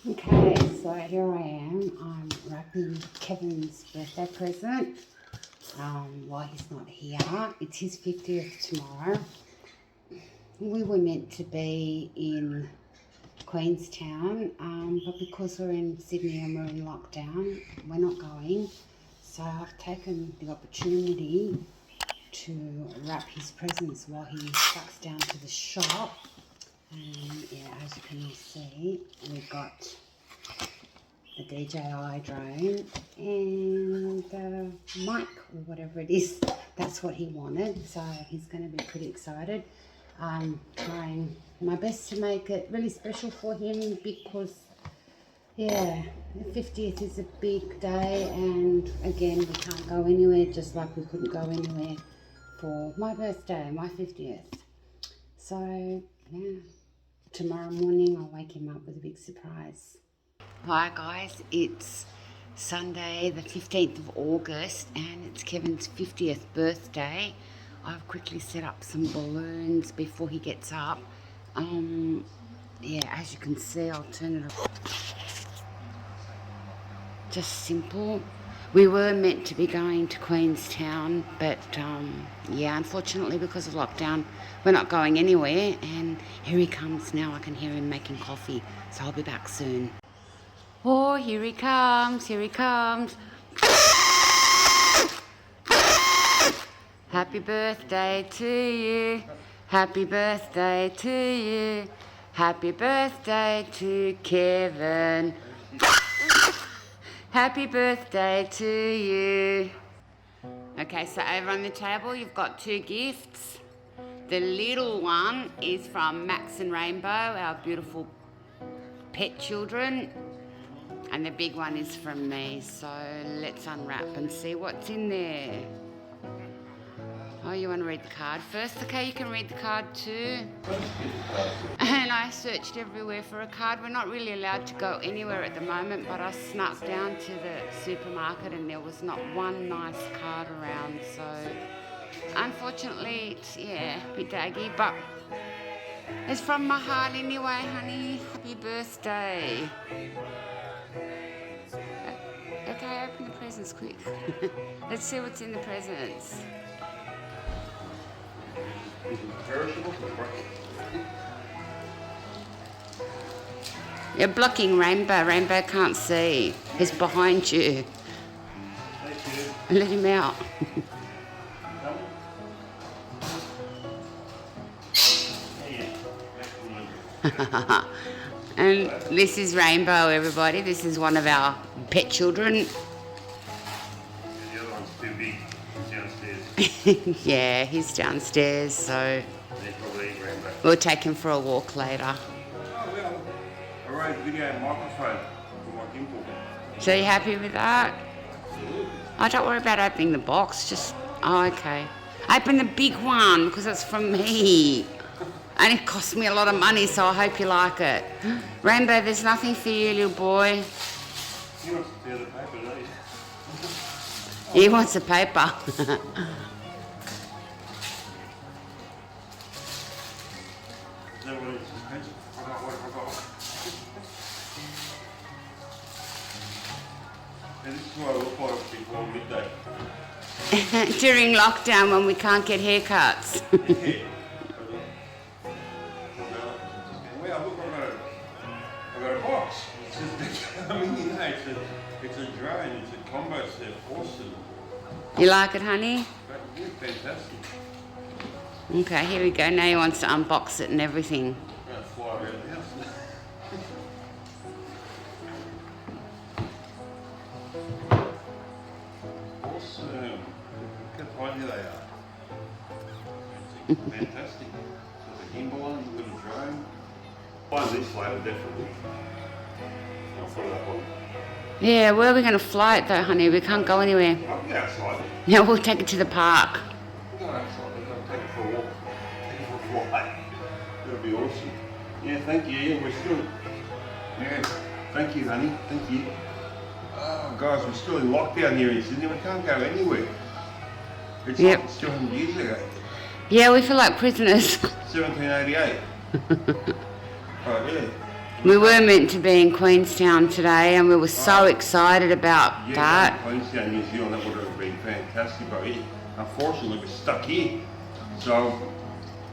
Okay, so here I am. I'm wrapping Kevin's birthday present while he's not here. It's his 50th tomorrow. We were meant to be in Queenstown, but because we're in Sydney and we're in lockdown, we're not going. So I've taken the opportunity to wrap his presents while he ducks down to the shop. And yeah, as you can all see, we've got the DJI drone and the mic or whatever it is. That's what he wanted, so he's going to be pretty excited. I'm trying my best to make it really special for him because, yeah, the 50th is a big day, and again, we can't go anywhere just like we couldn't go anywhere for my birthday, my 50th. So, yeah, tomorrow morning I'll wake him up with a big surprise. Hi guys, it's Sunday the 15th of August and it's Kevin's 50th birthday. I've quickly set up some balloons before he gets up. Yeah, as you can see, I'll turn it off. Just simple. We were meant to be going to Queenstown, but yeah, unfortunately because of lockdown, we're not going anywhere. And here he comes now. I can hear him making coffee, so I'll be back soon. Oh, here he comes, here he comes. Happy birthday to you. Happy birthday to you. Happy birthday to Kevin. Happy birthday to you. Okay, so over on the table you've got two gifts. The little one is from Max and Rainbow, our beautiful pet children. And the big one is from me, so let's unwrap and see what's in there. Oh, you want to read the card first? Okay, you can read the card too. And I searched everywhere for a card. We're not really allowed to go anywhere at the moment, but I snuck down to the supermarket and there was not one nice card around. So unfortunately, it's, yeah, a bit daggy, but it's from my heart anyway, honey. Happy birthday. Okay, open the presents quick. Let's see what's in the presents. You're blocking Rainbow. Rainbow can't see. He's behind you. Let him out. And this is Rainbow, everybody. This is one of our pet children. The other one's too big. He's downstairs. Yeah, he's downstairs, so They probably eat Rainbow. we'll take him for a walk later. Oh, well. I raised video and microphone for my gimbal. So you happy with that? Oh, don't worry about opening the box. Just, oh, okay. Open the big one because it's from me. And it cost me a lot of money, so I hope you like it. Rainbow, there's nothing for you, little boy. He wants to tear the paper, don't he? He wants the paper. Is that what it's suspension? I forgot. And this is what I look like before midday. During lockdown when we can't get haircuts. Yeah. Well, look, I've got a box. It's just, I mean, you know, it's a drone, it's a combo set, awesome. You like it, honey? But yeah, fantastic. Okay, here we go. Now he wants to unbox it and everything. I'm going to fly around the house. Awesome. Look how tiny they are. Fantastic. So the gimbal on, you've got a drone. Find this later, definitely. I'll put it up on. Yeah, where are we going to fly it though, honey? We can't go anywhere. I'll get outside. Yeah, we'll take it to the park. Go outside. I'll take it for a walk. Take it for a flight. That'll be awesome. Yeah, thank you. Yeah, we're still. Yeah, thank you, honey. Thank you. Oh, guys, we're still in lockdown here in Sydney. We can't go anywhere. It's Yep. like 200 years ago. Yeah, we feel like prisoners. 1788. Right, yeah. We were meant to be in Queenstown today and we were so excited about that. Yeah, Queenstown, New Zealand, that would have been fantastic, but unfortunately we're stuck here. So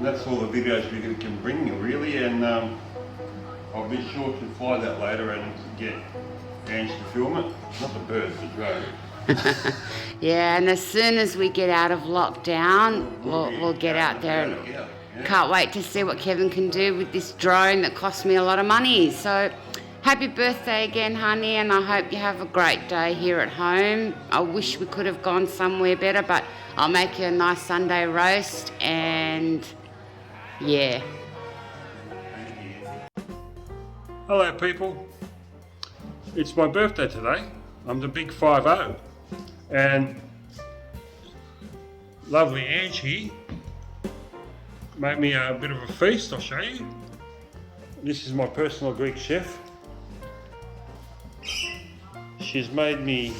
that's all the videos we can bring you really, and I'll be sure to fly that later and get Ange to film it. Not the birds, the drone. Yeah, and as soon as we get out of lockdown, we'll get out there. Yeah. Can't wait to see what Kevin can do with this drone that cost me a lot of money. So happy birthday again, honey, and I hope you have a great day here at home. I wish we could have gone somewhere better, but I'll make you a nice Sunday roast, and yeah. Hello people, it's my birthday today. I'm the big 5-0, and lovely Ange here made me a bit of a feast. I'll show you. This is my personal Greek chef. She's made me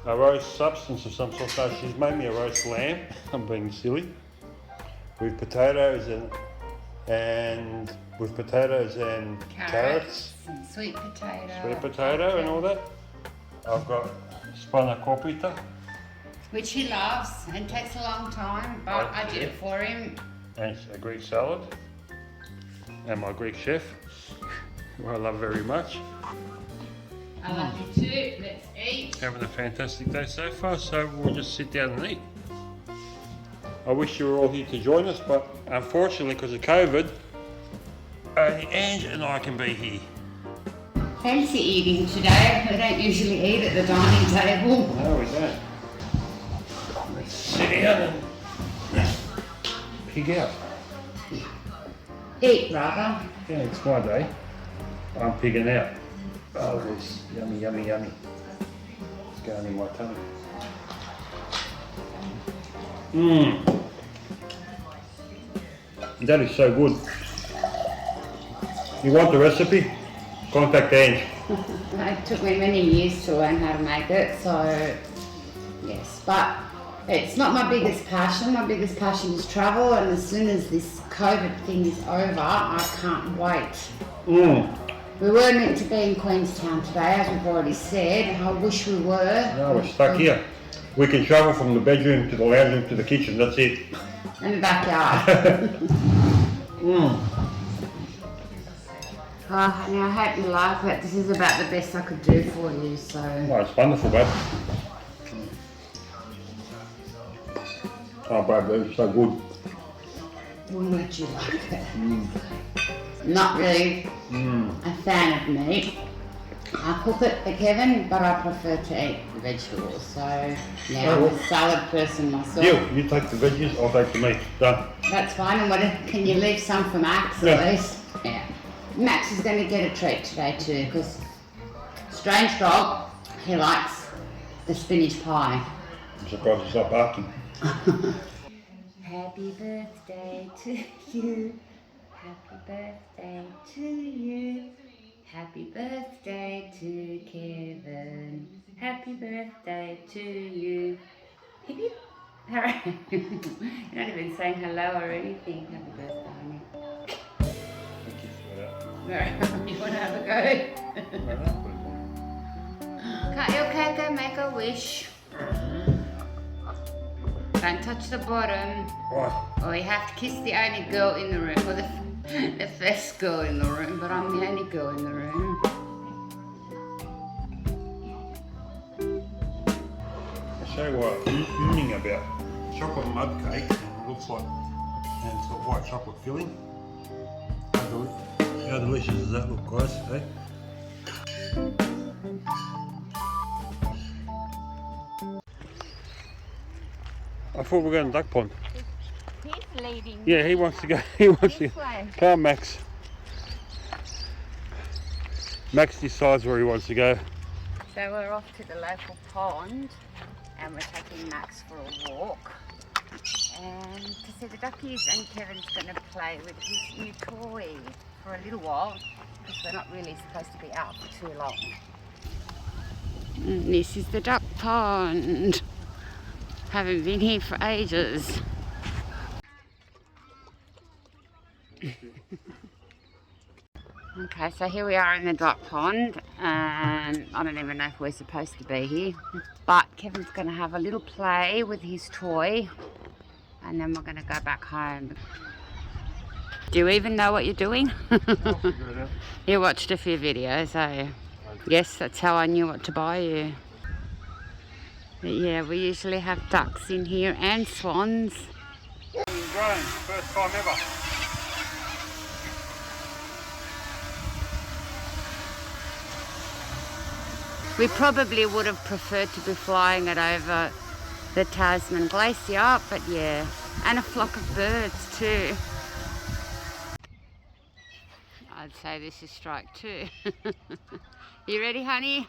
a roast substance of some sort. So she's made me a roast lamb. I'm being silly. With potatoes and with potatoes and carrots. And sweet potato. Sweet potato and all that. I've got spanakopita. Which he loves and takes a long time, but I did it for him. And a Greek salad. And my Greek chef, who I love very much. I love you too. Let's eat. Having a fantastic day so far, so we'll just sit down and eat. I wish you were all here to join us, but unfortunately, because of COVID, only Ange and I can be here. Fancy eating today. We don't usually eat at the dining table. No, we don't. Let's sit down and pig out. Eat, brother. Yeah, it's my day. I'm pigging out. Oh, this yummy, yummy, yummy. It's going in my tummy. Mmm. That is so good. You want the recipe? Contact Ange. It took me many years to learn how to make it, so yes, but it's not my biggest passion. My biggest passion is travel, and as soon as this COVID thing is over, I can't wait. We were meant to be in Queenstown today, as we've already said. I wish we were. No, we're stuck here. We can travel from the bedroom to the lounge room to the kitchen, that's it. In the backyard. Oh, honey, I hope you like it. This is about the best I could do for you, so... Oh, it's wonderful, babe. Oh, babe, it's so good. Would you like it? Not really a fan of meat. I cook it for Kevin, but I prefer to eat the vegetables. So, yeah, I'm a salad person myself. You take the veggies, I'll take the meat. Done. That's fine. And what? Can you leave some for Max at least? Yeah. Max is going to get a treat today too, because strange dog, he likes the spinach pie. I'm surprised he's not barking. Happy birthday to you. Happy birthday to you. Happy birthday to Kevin. Happy birthday to you. Hip hip. Alright. You're not even saying hello or anything. Happy birthday, honey. Alright, you want to have a go? Cut your cake and make a wish. Don't touch the bottom. Right. Or you have to kiss the only girl in the room. Or the first girl in the room, but I'm the only girl in the room. I'll show you what I'm meaning about chocolate mud cake. It looks like, and it's got white chocolate filling. How delicious does that look, guys? Eh? I thought we were going to duck pond. He's leading. Yeah, he wants to go. He wants to go. Way. Come, Max. Max decides where he wants to go. So we're off to the local pond and we're taking Max for a walk and to see the duckies, and Kevin's going to play with his new toy for a little while because we're not really supposed to be out for too long. And this is the duck pond. Haven't been here for ages. Okay, so here we are in the duck pond, and I don't even know if we're supposed to be here, but Kevin's going to have a little play with his toy, and then we're going to go back home. Do you even know what you're doing? You watched a few videos, eh? Yes, that's how I knew what to buy you. But yeah, we usually have ducks in here and swans. Drone, first time ever. We probably would have preferred to be flying it over the Tasman Glacier, but yeah, and a flock of birds too. I'd say this is strike 2. You ready, honey?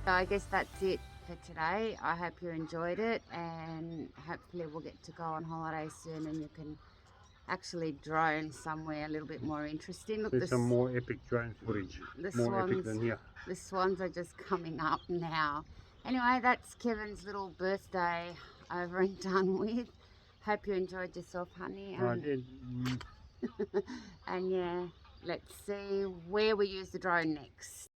I guess that's it for today. I hope you enjoyed it, and hopefully we'll get to go on holiday soon and you can actually drone somewhere a little bit more interesting. Look, There's some more epic drone footage. More epic than here. The swans are just coming up now. Anyway, that's Kevin's little birthday over and done with. Hope you enjoyed yourself, honey. I did. And yeah, let's see where we use the drone next.